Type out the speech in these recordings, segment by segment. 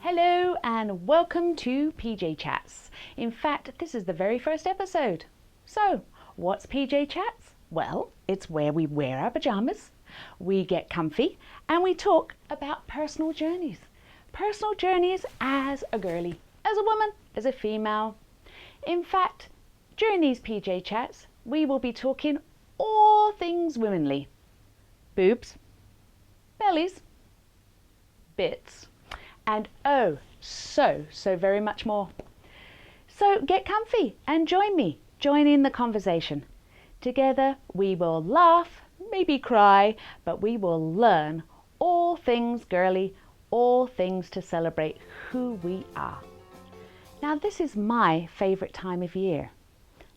Hello and welcome to PJ Chats. In fact, this is the very first episode. So, what's PJ Chats? Well, it's where we wear our pajamas, we get comfy, and we talk about personal journeys. Personal journeys as a girly, as a woman, as a female. In fact, during these PJ Chats, we will be talking all things womanly. Boobs, bellies, bits, and oh, so very much more. So get comfy and join me. Join in the conversation. Together we will laugh, maybe cry, but we will learn all things girly, all things to celebrate who we are. Now this is my favourite time of year.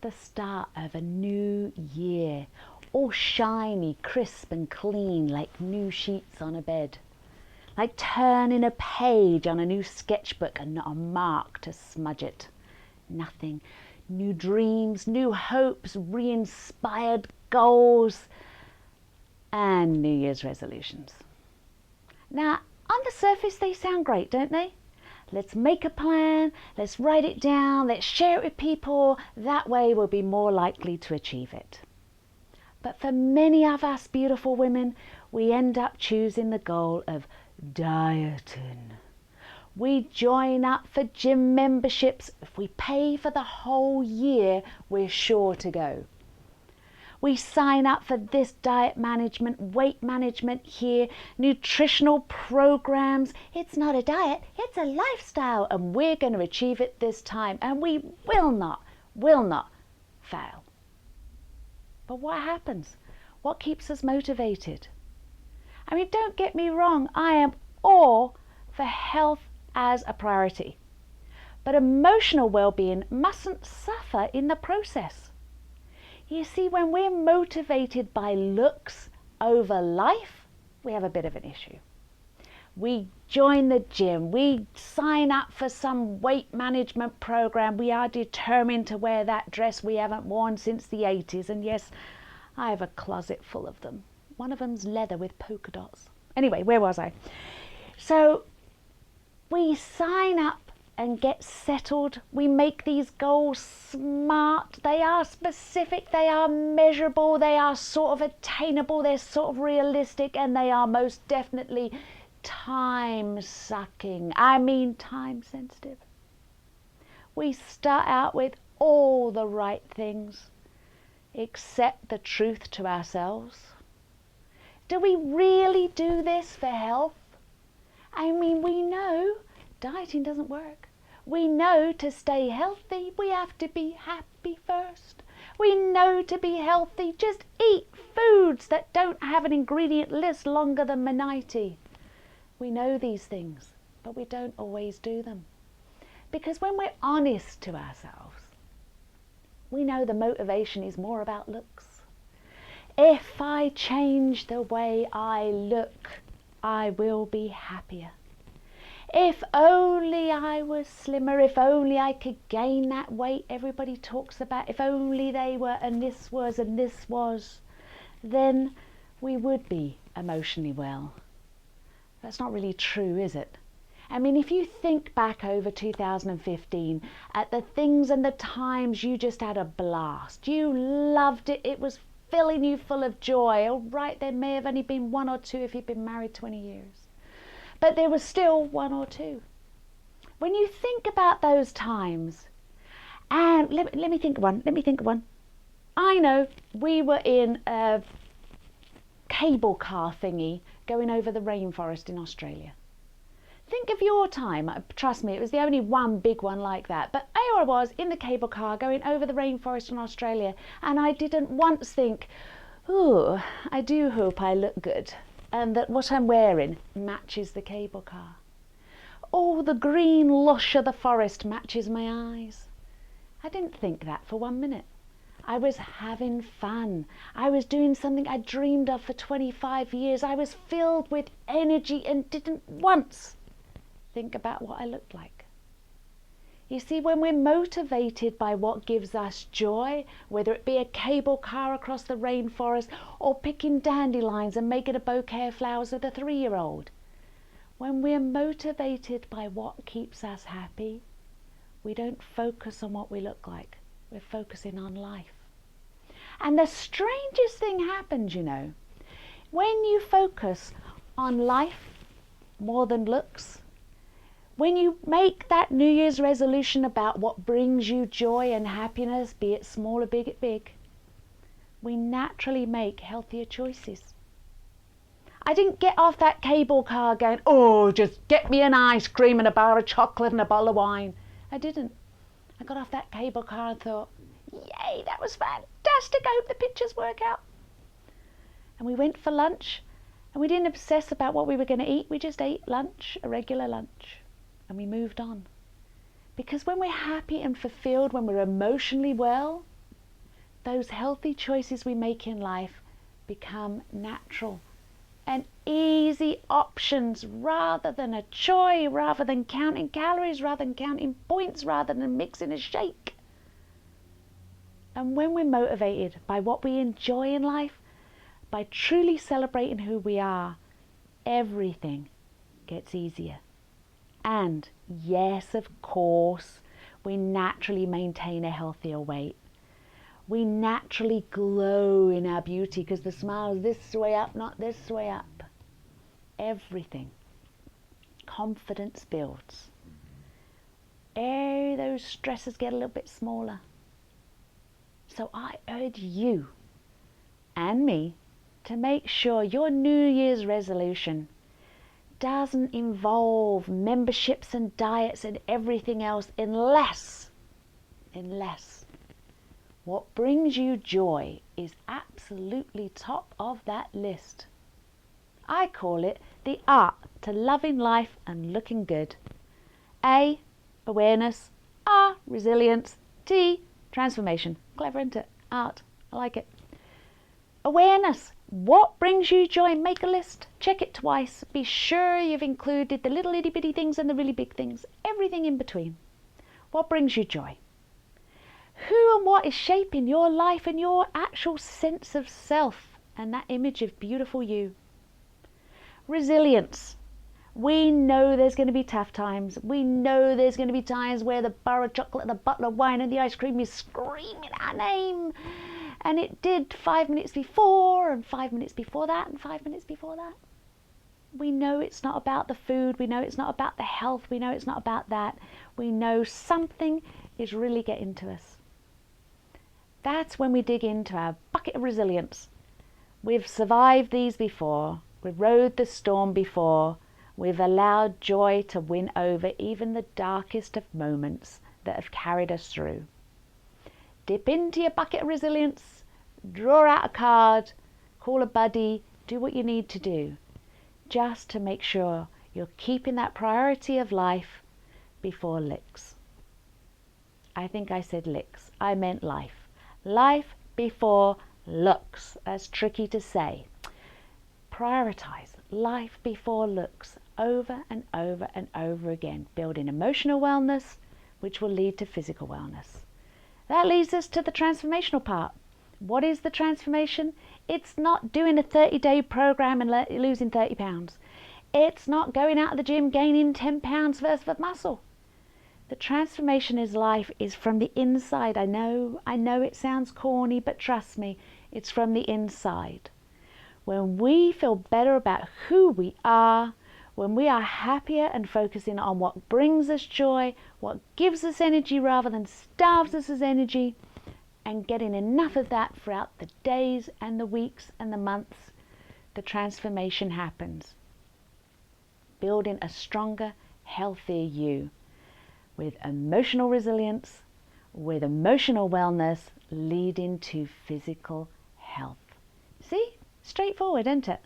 The start of a new year, all shiny, crisp and clean like new sheets on a bed. Like turning a page on a new sketchbook and not a mark to smudge it. Nothing. New dreams, new hopes, re-inspired goals, and New Year's resolutions. Now, on the surface they sound great, don't they? Let's make a plan, let's write it down, let's share it with people. That way we'll be more likely to achieve it. But for many of us beautiful women, we end up choosing the goal of dieting. We join up for gym memberships. If we pay for the whole year, we're sure to go. We sign up for this diet management, weight management here, nutritional programs. It's not a diet, it's a lifestyle, and we're going to achieve it this time, and we will not fail. But what happens? What keeps us motivated? I mean, don't get me wrong, I am all for health as a priority. But emotional well-being mustn't suffer in the process. You see, when we're motivated by looks over life, we have a bit of an issue. We join the gym, we sign up for some weight management program, we are determined to wear that dress we haven't worn since the 80s, and yes, I have a closet full of them. One of them's leather with polka dots. Anyway, where was I? So we sign up and get settled. We make these goals smart. They are specific, they are measurable, they are sort of attainable, they're sort of realistic, and they are most definitely time-sucking. I mean time-sensitive. We start out with all the right things, accept the truth to ourselves. Do we really do this for health? I mean, we know dieting doesn't work. We know to stay healthy, we have to be happy first. We know to be healthy, just eat foods that don't have an ingredient list longer than Maniti. We know these things, but we don't always do them. Because when we're honest to ourselves, we know the motivation is more about looks. If I change the way I look, I will be happier. If only I was slimmer, if only I could gain that weight everybody talks about, if only they were and this was, then we would be emotionally well. That's not really true, is it? I mean, if you think back over 2015 at the things and the times you just had a blast, you loved it, it was filling you full of joy. All right, there may have only been one or two if you've been married 20 years. But there was still one or two. When you think about those times, and let me think of one. I know we were in a cable car thingy going over the rainforest in Australia. Think of your time. Trust me, it was the only one big one like that. But there I was in the cable car going over the rainforest in Australia, and I didn't once think, ooh, I do hope I look good and that what I'm wearing matches the cable car. Oh, the green lush of the forest matches my eyes. I didn't think that for 1 minute. I was having fun. I was doing something I dreamed of for 25 years. I was filled with energy and didn't once think about what I looked like. You see, when we're motivated by what gives us joy, whether it be a cable car across the rainforest or picking dandelions and making a bouquet of flowers with a 3-year-old, When we're motivated by what keeps us happy, we don't focus on what we look like. We're focusing on life. And the strangest thing happens, you know, when you focus on life more than looks, when you make that New Year's resolution about what brings you joy and happiness, be it small or big, we naturally make healthier choices. I didn't get off that cable car going, oh, just get me an ice cream and a bar of chocolate and a bottle of wine. I didn't. I got off that cable car and thought, yay, that was fantastic. I hope the pictures work out. And we went for lunch, and we didn't obsess about what we were going to eat. We just ate lunch, a regular lunch, and we moved on. Because when we're happy and fulfilled, when we're emotionally well, those healthy choices we make in life become natural and easy options, rather than a chore, rather than counting calories, rather than counting points, rather than mixing a shake. And when we're motivated by what we enjoy in life, by truly celebrating who we are, everything gets easier. And yes, of course, we naturally maintain a healthier weight. We naturally glow in our beauty because the smile is this way up, not this way up. Everything. Confidence builds. Those stresses get a little bit smaller. So I urge you and me to make sure your New Year's resolution doesn't involve memberships and diets and everything else unless what brings you joy is absolutely top of that list. I call it the art to loving life and looking good. A, awareness. R, resilience. T, transformation. Clever, isn't it? Art. I like it. Awareness. What brings you joy? Make a list. Check it twice. Be sure you've included the little itty bitty things and the really big things. Everything in between. What brings you joy? Who and what is shaping your life and your actual sense of self and that image of beautiful you? Resilience. We know there's going to be tough times. We know there's going to be times where the bar of chocolate and the bottle of wine and the ice cream is screaming our name. And it did 5 minutes before, and 5 minutes before that, and 5 minutes before that. We know it's not about the food. We know it's not about the health. We know it's not about that. We know something is really getting to us. That's when we dig into our bucket of resilience. We've survived these before. We've rode the storm before. We've allowed joy to win over even the darkest of moments that have carried us through. Dip into your bucket of resilience, draw out a card, call a buddy, do what you need to do, just to make sure you're keeping that priority of life before licks. I think I said licks. I meant life. Life before looks. That's tricky to say. Prioritize life before looks over and over and over again, building emotional wellness, which will lead to physical wellness. That leads us to the transformational part. What is the transformation? It's not doing a 30-day program and losing 30 pounds. It's not going out of the gym gaining 10 pounds worth of muscle. The transformation in life is from the inside. I know it sounds corny, but trust me, it's from the inside. When we feel better about who we are, when we are happier and focusing on what brings us joy, what gives us energy rather than starves us as energy, and getting enough of that throughout the days and the weeks and the months, the transformation happens. Building a stronger, healthier you with emotional resilience, with emotional wellness leading to physical health. See? Straightforward, isn't it?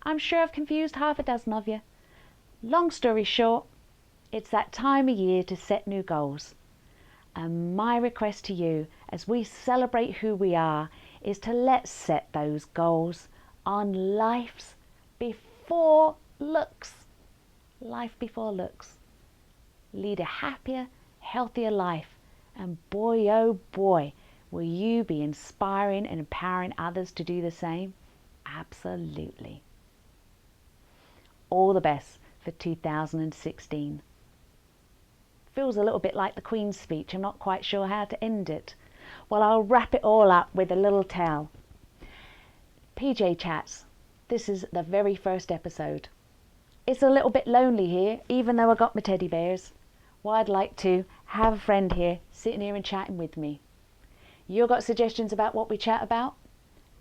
I'm sure I've confused half a dozen of you. Long story short, it's that time of year to set new goals. And my request to you, as we celebrate who we are, is to let's set those goals on life's before looks. Life before looks. Lead a happier, healthier life. And boy, oh boy, will you be inspiring and empowering others to do the same? Absolutely. All the best for 2016. Feels a little bit like the Queen's speech. I'm not quite sure how to end it. Well, I'll wrap it all up with a little tale. PJ Chats, this is the very first episode. It's a little bit lonely here, even though I got my teddy bears. Well, I'd like to have a friend here, sitting here and chatting with me. You got suggestions about what we chat about?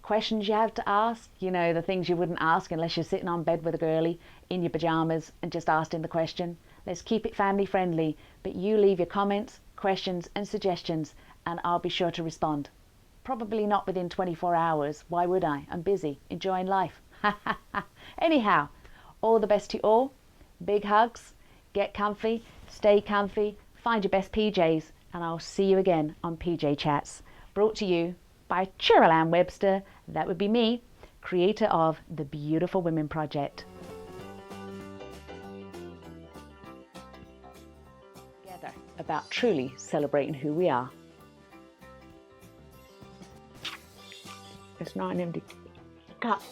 Questions you have to ask? You know, the things you wouldn't ask unless you're sitting on bed with a girly in your pajamas and just asking the question. Let's keep it family friendly, but you leave your comments, questions and suggestions and I'll be sure to respond. Probably not within 24 hours. Why would I? I'm busy, enjoying life. Anyhow, all the best to you all. Big hugs. Get comfy, stay comfy, find your best PJs, and I'll see you again on PJ Chats. Brought to you by CherylAnn Webster, that would be me, creator of the Beautiful Women Project. Together about truly celebrating who we are. It's not an empty cup.